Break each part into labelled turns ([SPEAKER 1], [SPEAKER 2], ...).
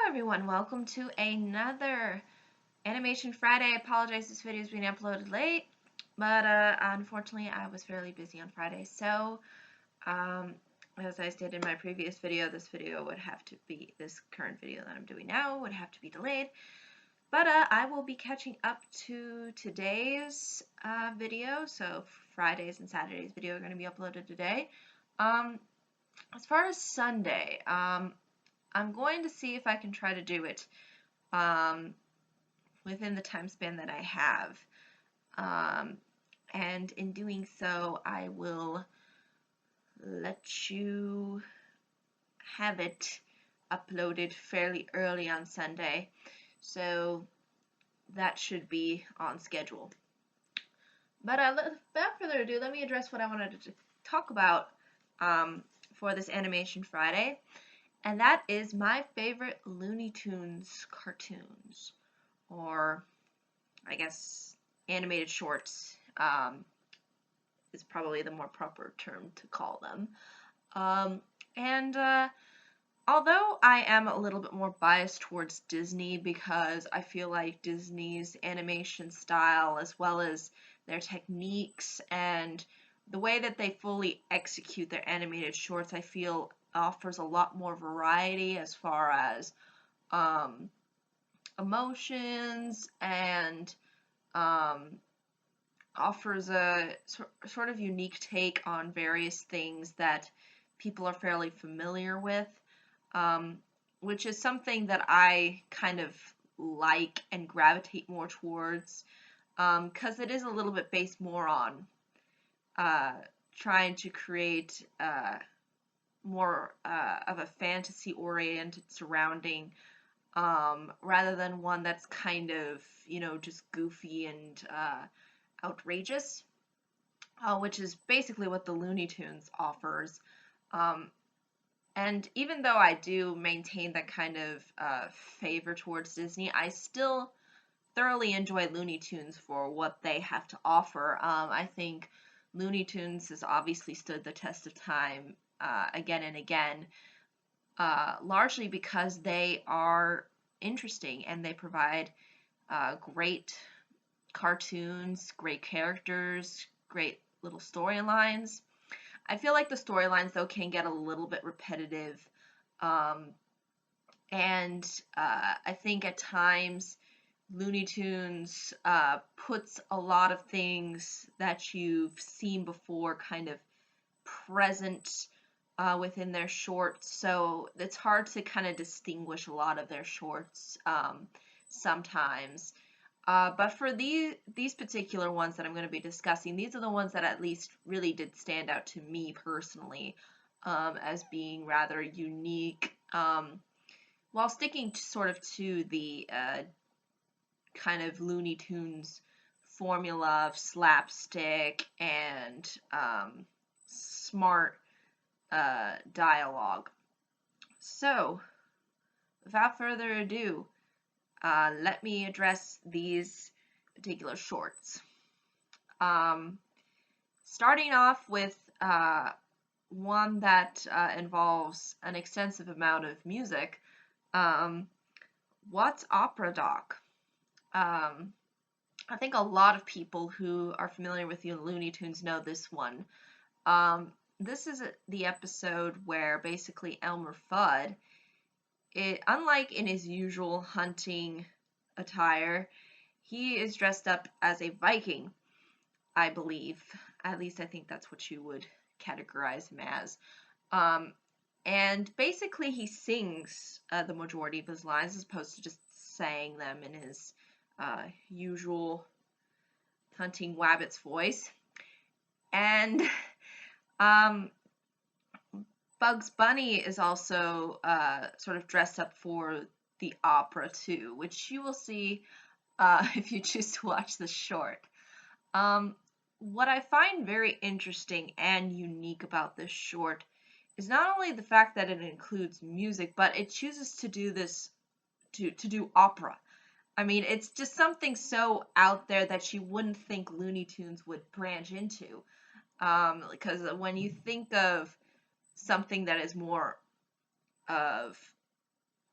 [SPEAKER 1] everyone, welcome to another Animation Friday. I apologize this video is being uploaded late, but unfortunately I was fairly busy on Friday, so as I stated in my previous video, this current video that I'm doing now would have to be delayed, but I will be catching up to today's video, so Fridays and Saturdays video are going to be uploaded today. As far as Sunday, I'm going to see if I can try to do it within the time span that I have. And in doing so, I will let you have it uploaded fairly early on Sunday. So that should be on schedule. But without further ado, let me address what I wanted to talk about for this Animation Friday. And that is my favorite Looney Tunes cartoons, or I guess animated shorts is probably the more proper term to call them. Although I am a little bit more biased towards Disney because I feel like Disney's animation style, as well as their techniques and the way that they fully execute their animated shorts, I feel offers a lot more variety as far as emotions and offers a sort of unique take on various things that people are fairly familiar with, which is something that I kind of like and gravitate more towards, because it is a little bit based more on trying to create more of a fantasy-oriented surrounding, rather than one that's kind of, just goofy and outrageous, which is basically what the Looney Tunes offers. And even though I do maintain that kind of favor towards Disney, I still thoroughly enjoy Looney Tunes for what they have to offer. I think Looney Tunes has obviously stood the test of time again and again, largely because they are interesting and they provide great cartoons, great characters, great little storylines. I feel like the storylines, though, can get a little bit repetitive, and I think at times Looney Tunes puts a lot of things that you've seen before kind of present within their shorts, so it's hard to kind of distinguish a lot of their shorts sometimes. But for these particular ones that I'm going to be discussing, these are the ones that at least really did stand out to me personally, as being rather unique, while sticking sort of to the kind of Looney Tunes formula of slapstick and smart dialogue. So, without further ado, let me address these particular shorts. Starting off with one that involves an extensive amount of music. What's Opera Doc? I think a lot of people who are familiar with the Looney Tunes know this one. This is the episode where basically Elmer Fudd, unlike in his usual hunting attire, he is dressed up as a Viking, I believe. At least I think that's what you would categorize him as. And basically he sings the majority of his lines as opposed to just saying them in his usual hunting wabbit's voice. And Bugs Bunny is also sort of dressed up for the opera too, which you will see if you choose to watch the short. What I find very interesting and unique about this short is not only the fact that it includes music, but it chooses to do this, to do opera. I mean, it's just something so out there that you wouldn't think Looney Tunes would branch into. Because when you think of something that is more of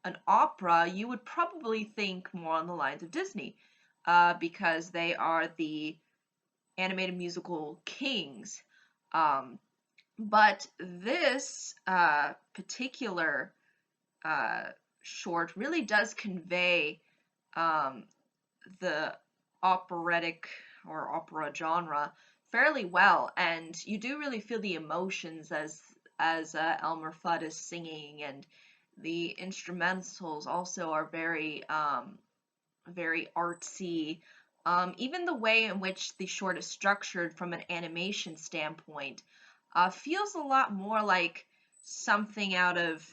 [SPEAKER 1] an opera, you would probably think more on the lines of Disney, because they are the animated musical kings. Um, but this particular uh, short really does convey um, the operatic or opera genre fairly well, and you do really feel the emotions as Elmer Fudd is singing, and the instrumentals also are very artsy. Even the way in which the short is structured from an animation standpoint feels a lot more like something out of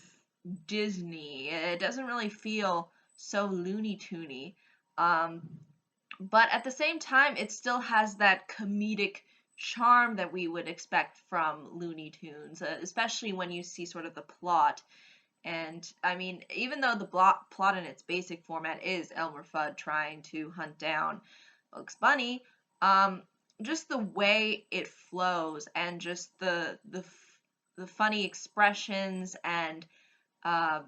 [SPEAKER 1] Disney. It doesn't really feel so Looney Toony. Um, but at the same time, it still has that comedic charm that we would expect from Looney Tunes, especially when you see sort of the plot. And I mean, even though the plot in its basic format is Elmer Fudd trying to hunt down Bugs Bunny, um, just the way it flows and just the funny expressions and uh,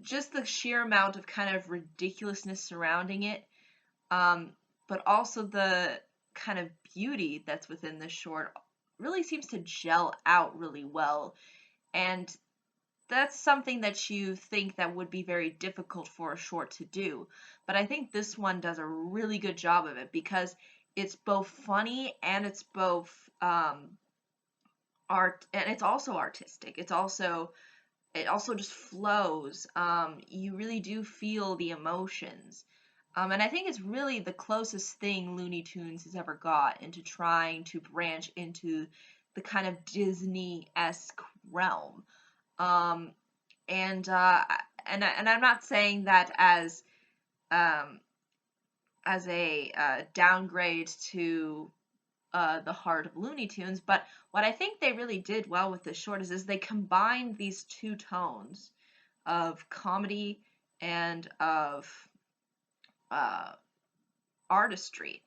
[SPEAKER 1] just the sheer amount of kind of ridiculousness surrounding it, um, but also the kind of beauty that's within the short really seems to gel out really well. And that's something that you think that would be very difficult for a short to do. But I think this one does a really good job of it because it's both funny and it's both art, and it's also artistic. It also just flows. You really do feel the emotions. And I think it's really the closest thing Looney Tunes has ever got into trying to branch into the kind of Disney-esque realm. Um, and I'm not saying that um, as a downgrade to the heart of Looney Tunes, but what I think they really did well with this short is they combined these two tones of comedy and of uh, artistry,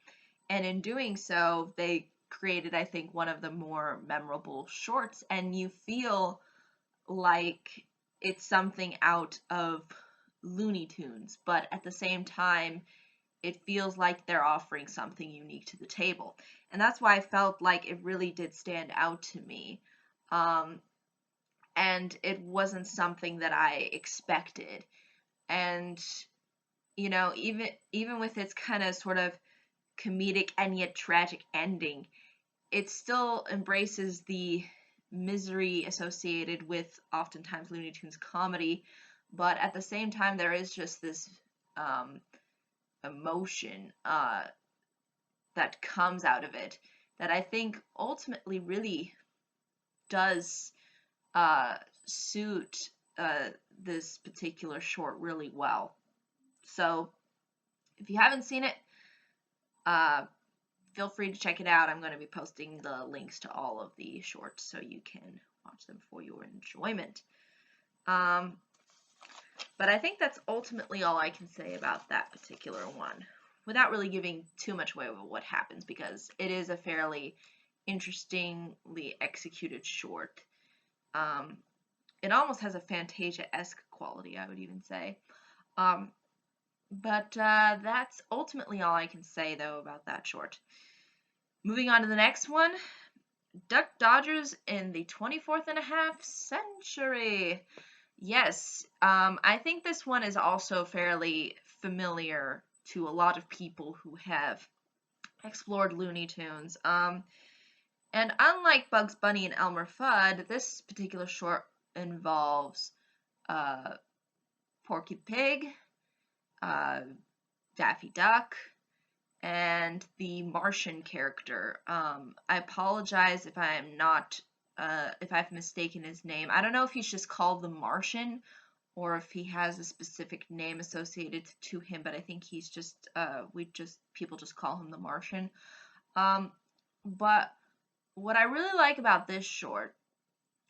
[SPEAKER 1] and in doing so, they created, I think, one of the more memorable shorts, and you feel like it's something out of Looney Tunes, but at the same time, it feels like they're offering something unique to the table. And that's why I felt like it really did stand out to me. Um, and it wasn't something that I expected. And, even with its kind of sort of comedic and yet tragic ending, it still embraces the misery associated with oftentimes Looney Tunes comedy, but at the same time, there is just this um, emotion that comes out of it that I think ultimately really does uh, suit this particular short really well. So, if you haven't seen it, uh, feel free to check it out. I'm going to be posting the links to all of the shorts so you can watch them for your enjoyment. But I think that's ultimately all I can say about that particular one, without really giving too much away of what happens, because it is a fairly interestingly executed short. It almost has a Fantasia-esque quality, I would even say. But that's ultimately all I can say, though, about that short. Moving on to the next one, Duck Dodgers in the 24th and a half century. Yes, I think this one is also fairly familiar to a lot of people who have explored Looney Tunes. And unlike Bugs Bunny and Elmer Fudd, this particular short involves uh, Porky Pig, uh, Daffy Duck, and the Martian character. I apologize if I'm not, if I've mistaken his name. I don't know if he's just called the Martian or if he has a specific name associated to him, but I think he's just, people just call him the Martian. But what I really like about this short,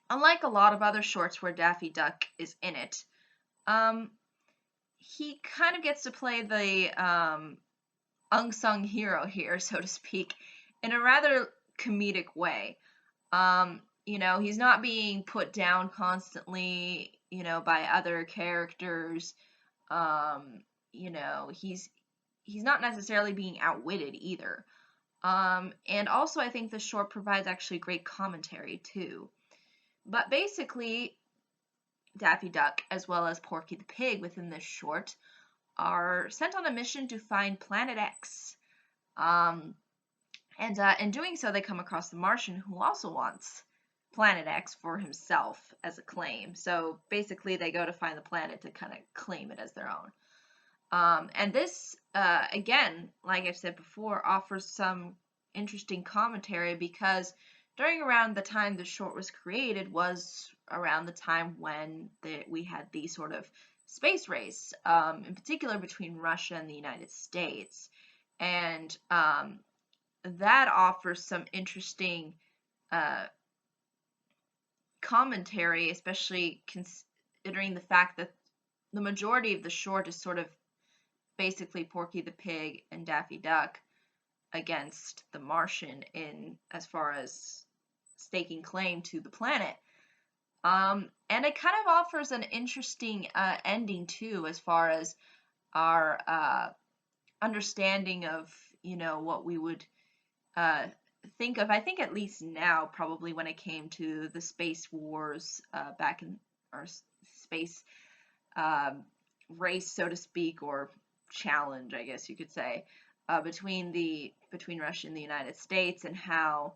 [SPEAKER 1] unlike a lot of other shorts where Daffy Duck is in it, he kind of gets to play the unsung hero here, so to speak, in a rather comedic way. He's not being put down constantly. by other characters. Um, he's not necessarily being outwitted either. And also I think the short provides actually great commentary too. But basically, Daffy Duck, as well as Porky the Pig within this short, are sent on a mission to find Planet X. Um, and in doing so, they come across the Martian, who also wants Planet X for himself as a claim. So basically, they go to find the planet to kind of claim it as their own. And this, again, like I've said before, offers some interesting commentary because during around the time the short was created was around the time when we had the sort of space race, in particular between Russia and the United States. And that offers some interesting uh, commentary, especially considering the fact that the majority of the short is sort of basically Porky the Pig and Daffy Duck against the Martian in as far as staking claim to the planet. And it kind of offers an interesting ending too, as far as our understanding of what we would think of. I think at least now, probably when it came to the space wars back in our space race, so to speak, or challenge, I guess you could say, between Russia and the United States, and how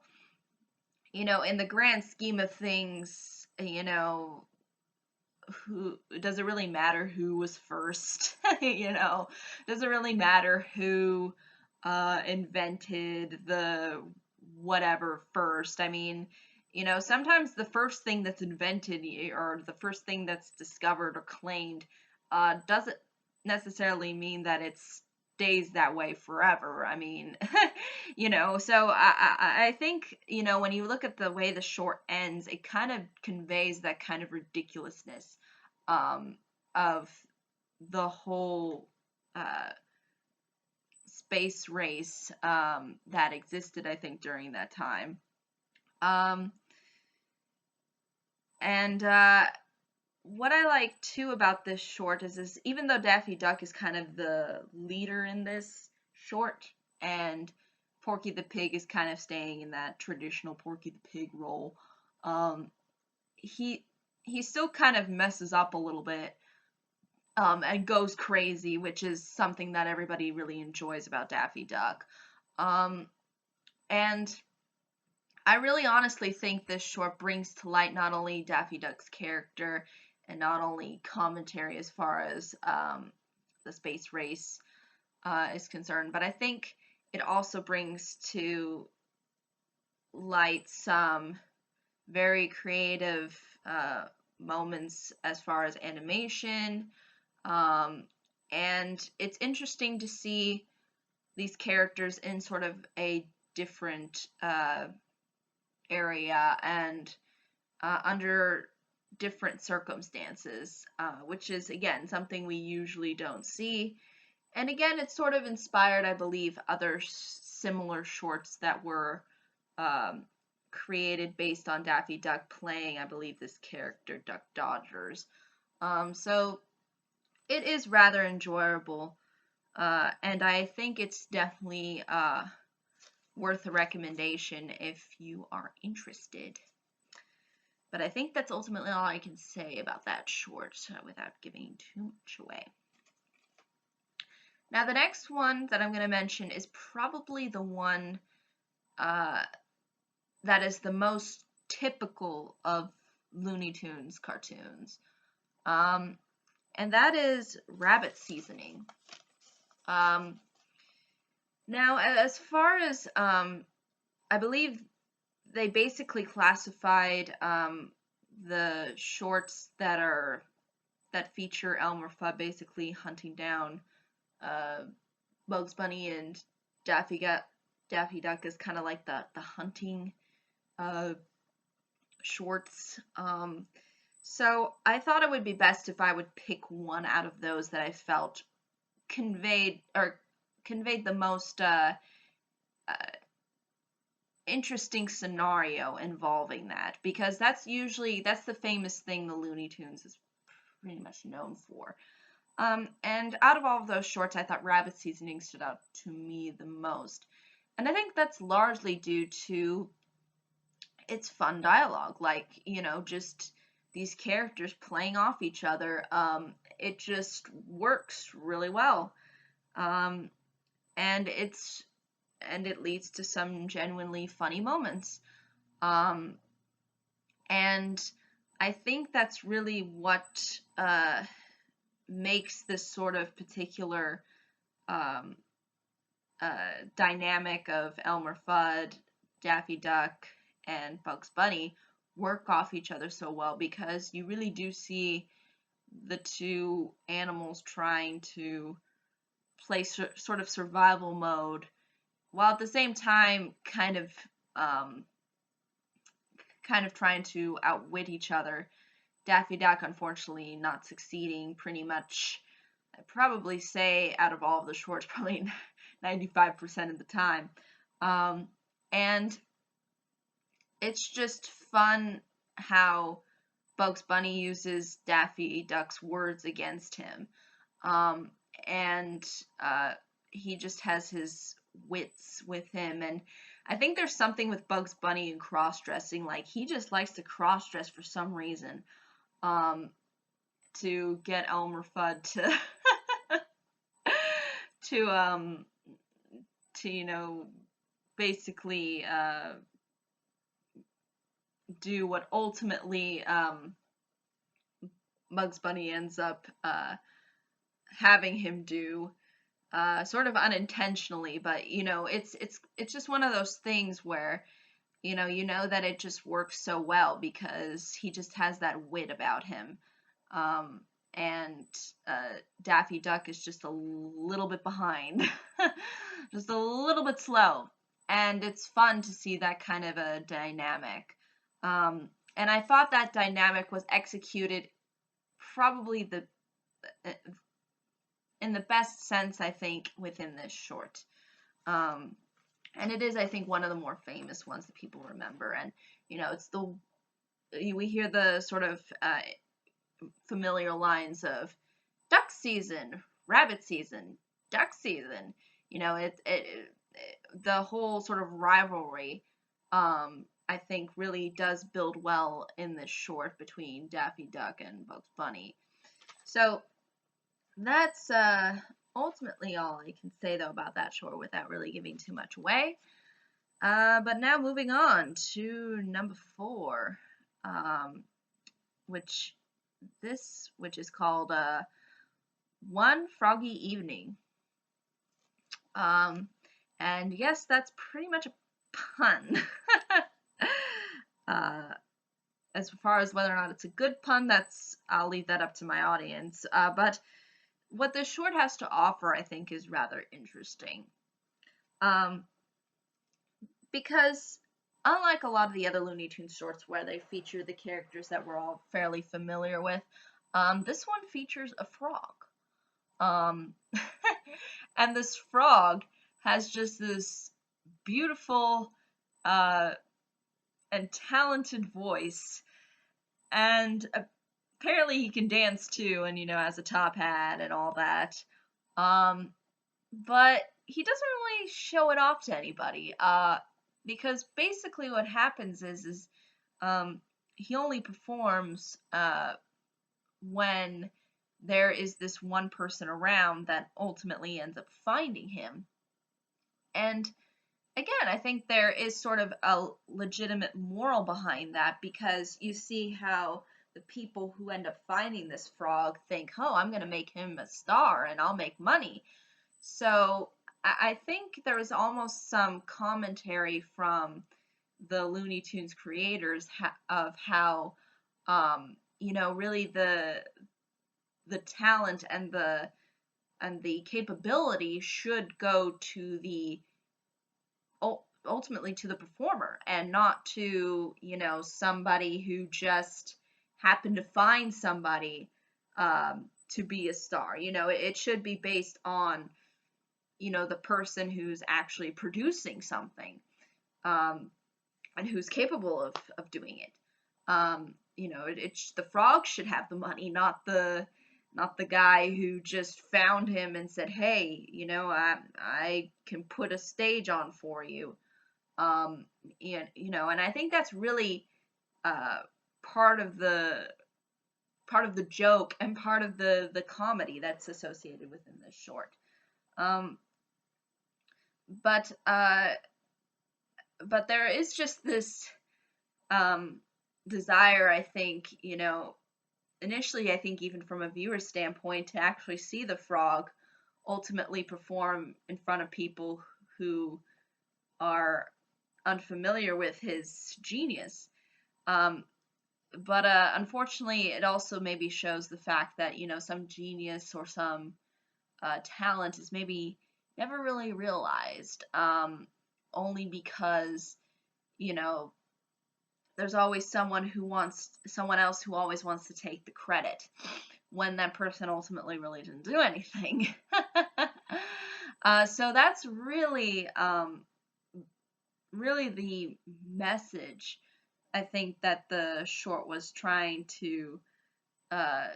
[SPEAKER 1] in the grand scheme of things, who does it really matter who was first? Does it really matter who invented the whatever first? I mean, sometimes the first thing that's invented or the first thing that's discovered or claimed doesn't necessarily mean that it stays that way forever. I mean, so I think, when you look at the way the short ends, it kind of conveys that kind of ridiculousness of the whole space race that existed, I think, during that time. And what I like too about this short is even though Daffy Duck is kind of the leader in this short, and Porky the Pig is kind of staying in that traditional Porky the Pig role, he still kind of messes up a little bit and goes crazy, which is something that everybody really enjoys about Daffy Duck. And I really honestly think this short brings to light not only Daffy Duck's character and not only commentary as far as the space race is concerned, but I think it also brings to light some very creative moments as far as animation. And it's interesting to see these characters in sort of a different area and under different circumstances, which is, again, something we usually don't see. And again, it's sort of inspired, I believe, other similar shorts that were created based on Daffy Duck playing, I believe, this character, Duck Dodgers. So it is rather enjoyable, and I think it's definitely worth a recommendation if you are interested. But I think that's ultimately all I can say about that short without giving too much away. Now, the next one that I'm going to mention is probably the one that is the most typical of Looney Tunes cartoons. And that is rabbit seasoning. Now, as far as I believe they basically classified the shorts that feature Elmer Fudd basically hunting down Bugs Bunny and Daffy Duck as kind of like the hunting shorts. So I thought it would be best if I would pick one out of those that I felt conveyed the most interesting scenario involving that, because that's the famous thing the Looney Tunes is pretty much known for. And out of all of those shorts, I thought Rabbit Seasoning stood out to me the most. And I think that's largely due to its fun dialogue, like, just these characters playing off each other. It just works really well. Um, and it leads to some genuinely funny moments. Um, and I think that's really what makes this sort of particular um, dynamic of Elmer Fudd, Daffy Duck, and Bugs Bunny work off each other so well, because you really do see the two animals trying to play sort of survival mode, while at the same time um, kind of trying to outwit each other. Daffy Duck unfortunately not succeeding pretty much. I'd probably say out of all of the shorts, probably 95% of the time. And it's just fun how Bugs Bunny uses Daffy Duck's words against him. And he just has his wits with him. And I think there's something with Bugs Bunny and cross-dressing. Like, he just likes to cross-dress for some reason. To get Elmer Fudd to to basically do what ultimately Bugs Bunny ends up having him do, sort of unintentionally, but it's just one of those things where you know that it just works so well because he just has that wit about him. And Daffy Duck is just a little bit behind, just a little bit slow, and it's fun to see that kind of a dynamic. And I thought that dynamic was executed probably in the best sense, I think, within this short. And it is, I think, one of the more famous ones that people remember. And we hear the sort of familiar lines of duck season, rabbit season, duck season. The whole sort of rivalry, I think, really does build well in this short between Daffy Duck and Bugs Bunny. So that's ultimately all I can say, though, about that short without really giving too much away. But now moving on to number 4, which is called One Froggy Evening. And yes, that's pretty much a pun. As far as whether or not it's a good pun, I'll leave that up to my audience. But what this short has to offer, I think, is rather interesting. Because unlike a lot of the other Looney Tunes shorts where they feature the characters that we're all fairly familiar with, this one features a frog. And this frog has just this beautiful and talented voice, and apparently he can dance too, and has a top hat and all that. But he doesn't really show it off to anybody. Because basically what happens is he only performs when there is this one person around that ultimately ends up finding him. And again, I think there is sort of a legitimate moral behind that, because you see how the people who end up finding this frog think, oh, I'm going to make him a star and I'll make money. So I think there was almost some commentary from the Looney Tunes creators of how, really the talent and the capability should go to ultimately to the performer, and not to somebody who just happened to find somebody to be a star. It should be based on the person who's actually producing something, and who's capable of doing it. it's the frog should have the money, not the guy who just found him and said, hey, I can put a stage on for you. And I think that's really uh, part of the joke and part of the comedy that's associated within this short. Um, but but there is just this um, desire, I think, initially, I think even from a viewer standpoint, to actually see the frog ultimately perform in front of people who are unfamiliar with his genius. Um, but unfortunately, it also maybe shows the fact that some genius or some talent is maybe never really realized, only because you know there's always someone else who always wants to take the credit when that person ultimately really didn't do anything. So that's really the message I think that the short was trying to uh,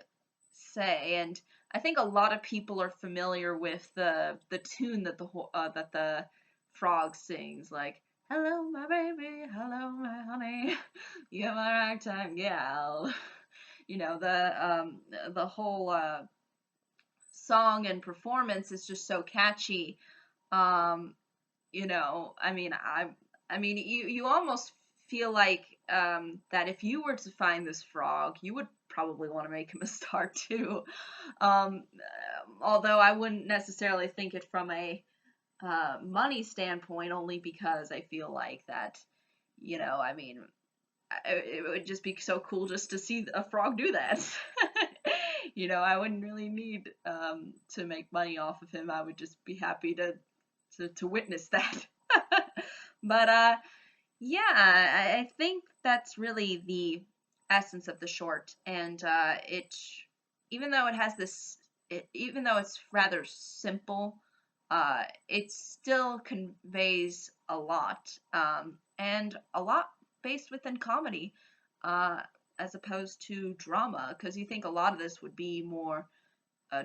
[SPEAKER 1] say, and I think a lot of people are familiar with the tune that the frog sings, like "Hello, my baby, hello, my honey, you're my ragtime gal." The whole song and performance is just so catchy. Um, you almost feel like that if you were to find this frog, you would probably want to make him a star too. Although I wouldn't necessarily think it from a money standpoint, only because I feel like that, it would just be so cool just to see a frog do that. I wouldn't really need to make money off of him. I would just be happy to witness that. But yeah, I think that's really the essence of the short, and even though it has even though it's rather simple, it still conveys a lot, and a lot based within comedy, uh, as opposed to drama, because you think a lot of this would be more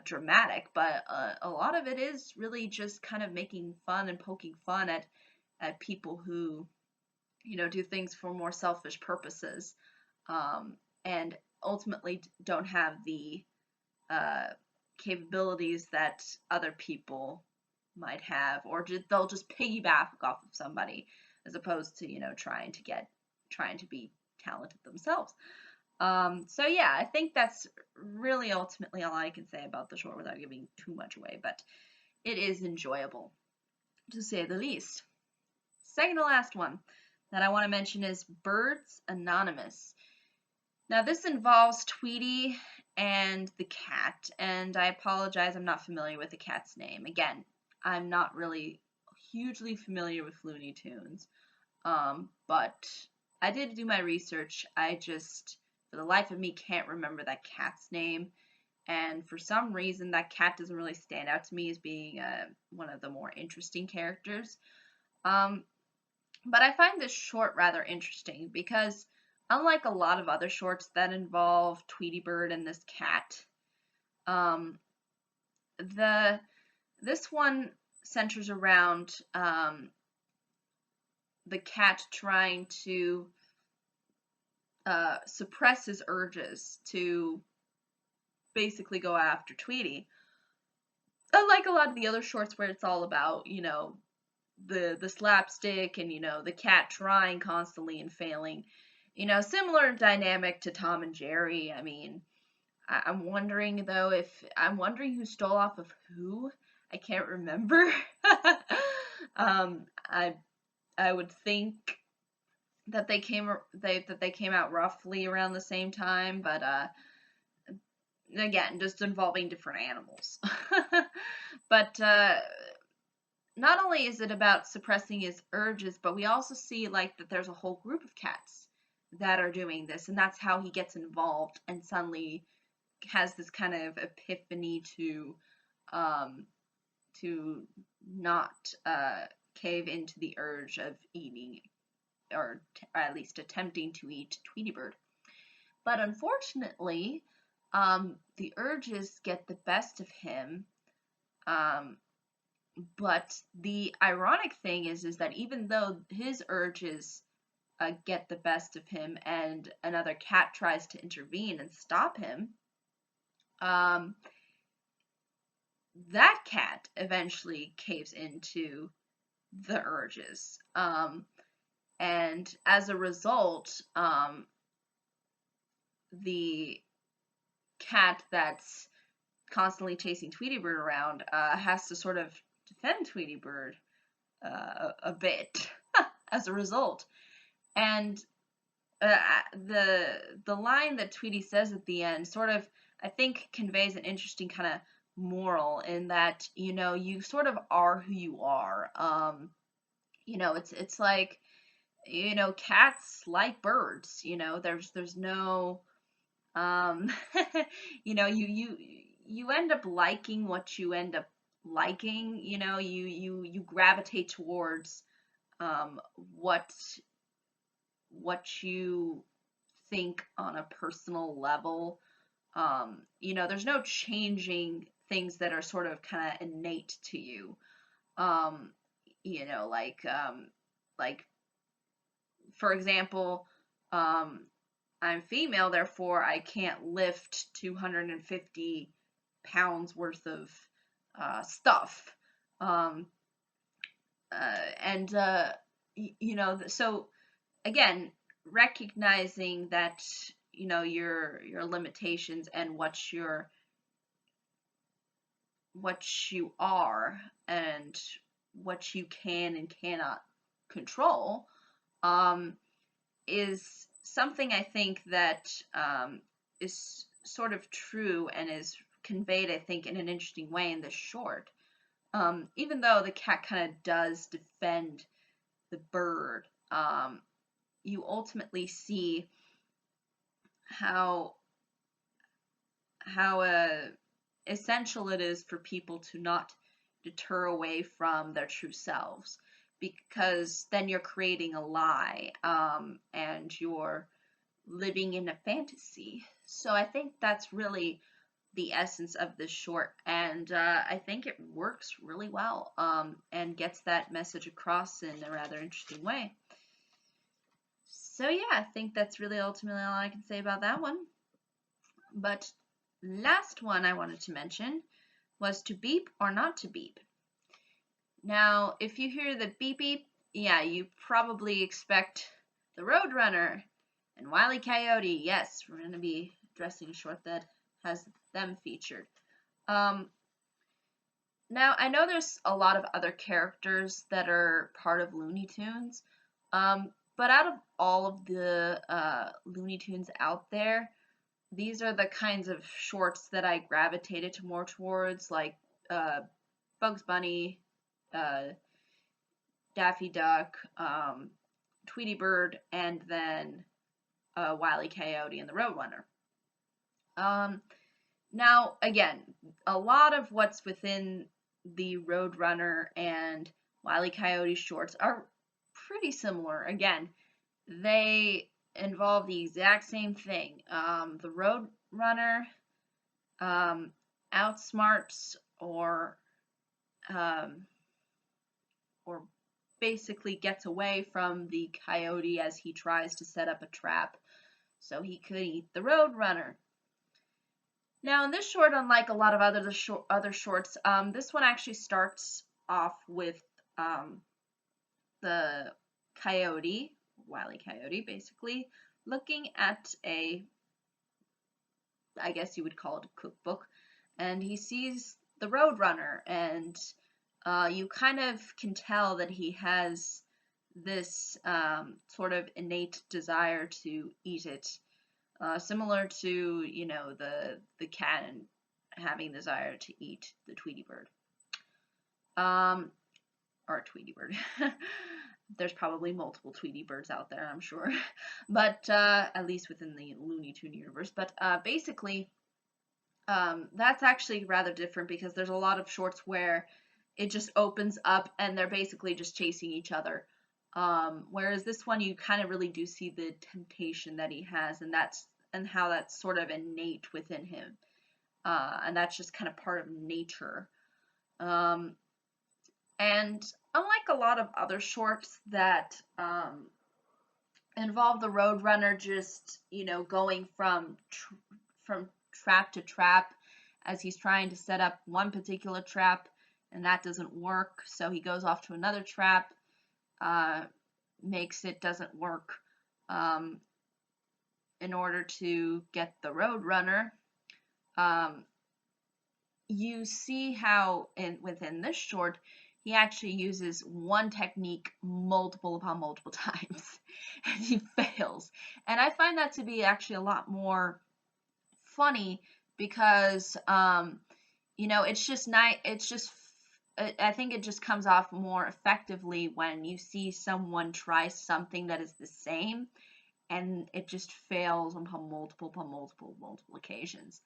[SPEAKER 1] dramatic, but a lot of it is really just kind of making fun and poking fun at people who do things for more selfish purposes, and ultimately don't have the uh, capabilities that other people might have, or they'll just piggyback off of somebody as opposed to trying to be talented themselves. So yeah, I think that's really ultimately all I can say about the short without giving too much away, but it is enjoyable, to say the least. Second to last one that I want to mention is Birds Anonymous. Now, this involves Tweety and the cat, and I apologize, I'm not familiar with the cat's name. Again, I'm not really hugely familiar with Looney Tunes, but I did do my research. I just, for the life of me, can't remember that cat's name, and for some reason, that cat doesn't really stand out to me as being one of the more interesting characters. But I find this short rather interesting because, unlike a lot of other shorts that involve Tweety Bird and this cat, um, this one centers around the cat trying to suppress his urges to basically go after Tweety. Unlike a lot of the other shorts where it's all about, the slapstick and the cat trying constantly and failing, similar dynamic to Tom and Jerry. I mean, I'm wondering though if I'm wondering who stole off of who. I can't remember. um, I would think that they came out roughly around the same time, but again, just involving different animals. But not only is it about suppressing his urges, but we also see like that there's a whole group of cats that are doing this, and that's how he gets involved and suddenly has this kind of epiphany um, to not cave into the urge of eating, or at least attempting to eat Tweety Bird. But unfortunately, the urges get the best of him. Um, but the ironic thing is that even though his urges get the best of him, and another cat tries to intervene and stop him, um, that cat eventually caves into the urges. And as a result, the cat that's constantly chasing Tweety Bird around has to sort of defend Tweety Bird a bit as a result. And the line that Tweety says at the end sort of, I think, conveys an interesting kind of moral in that, you sort of are who you are. It's like, cats like birds. There's no you end up liking what you end up liking. You gravitate towards um, what what you think on a personal level. There's no changing things that are sort of kind of innate to you. Um, you know, like um, like for example, um, I'm female, therefore I can't lift 250 pounds worth of stuff. Um, and so again, recognizing that your limitations and what you are and what you can and cannot control, um, is something I think that is sort of true and is conveyed, I think, in an interesting way in this short. Even though the cat kind of does defend the bird, you ultimately see how essential it is for people to not deter away from their true selves, because then you're creating a lie, and you're living in a fantasy. So I think that's really the essence of this short, and I think it works really well, and gets that message across in a rather interesting way. So yeah, I think that's really ultimately all I can say about that one. But last one I wanted to mention was to beep or not to beep. Now, if you hear the beep beep, yeah, you probably expect the Roadrunner and Wile E. Coyote. Yes, we're going to be addressing a short that has them featured. Now, I know there's a lot of other characters that are part of Looney Tunes, but out of all of the Looney Tunes out there, these are the kinds of shorts that I gravitated to more towards, like Bugs Bunny, uh, Daffy Duck, Tweety Bird, and then Wile E. Coyote and the Roadrunner. Now, again, a lot of what's within the Roadrunner and Wile E. Coyote shorts are pretty similar. Again, they involve the exact same thing. The Roadrunner outsmarts um, or basically gets away from the coyote as he tries to set up a trap so he could eat the Roadrunner. Now, in this short, unlike a lot of other shorts, this one actually starts off with the coyote, Wile E. Coyote, basically looking at I guess you would call it a cookbook, and he sees the Roadrunner, and you kind of can tell that he has this sort of innate desire to eat it, similar to the cat and having desire to eat the Tweety Bird, or Tweety Bird. There's probably multiple Tweety Birds out there, I'm sure, but at least within the Looney Tune universe. But basically, that's actually rather different because there's a lot of shorts where it just opens up and they're basically just chasing each other. Whereas this one, you kind of really do see the temptation that he has, and that's and how that's sort of innate within him. And that's just kind of part of nature. Um, and unlike a lot of other shorts that involve the Roadrunner just, going from trap to trap as he's trying to set up one particular trap and that doesn't work, so he goes off to another trap, makes it doesn't work, um, in order to get the Roadrunner. You see how within this short he actually uses one technique multiple upon multiple times and he fails, and I find that to be actually a lot more funny because it's just nice. I think it just comes off more effectively when you see someone try something that is the same and it just fails upon multiple occasions.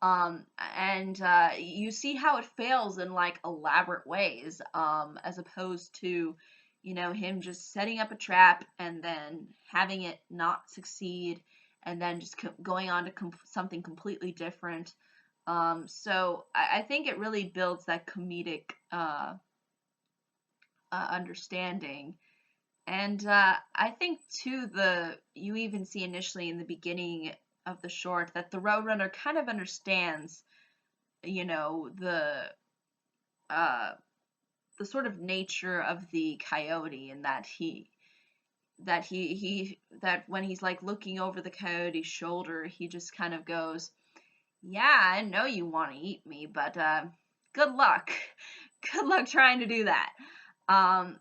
[SPEAKER 1] And you see how it fails in like elaborate ways, as opposed to, him just setting up a trap and then having it not succeed and then just going on to something completely different. So I think it really builds that comedic understanding. And I think too, you even see initially in the beginning of the short that the Roadrunner kind of understands, uh, the sort of nature of the coyote, and that when he's like looking over the coyote's shoulder, he just kind of goes, "Yeah, I know you want to eat me, but good luck, good luck trying to do that."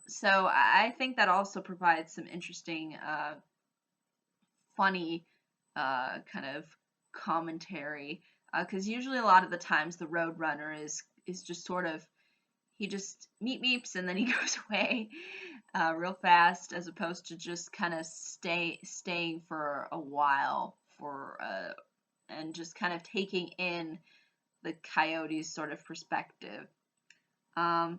[SPEAKER 1] So I think that also provides some interesting, funny, kind of commentary, because usually a lot of the times the Roadrunner is just sort of, he just meeps and then he goes away real fast, as opposed to just kind of staying for a while and just kind of taking in the coyote's sort of perspective. Um,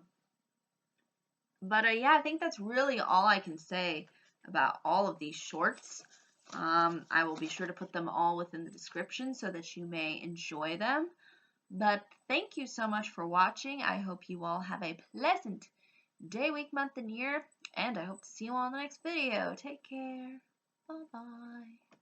[SPEAKER 1] but yeah, I think that's really all I can say about all of these shorts. I will be sure to put them all within the description so that you may enjoy them. But thank you so much for watching. I hope you all have a pleasant day, week, month, and year. And I hope to see you all in the next video. Take care. Bye-bye.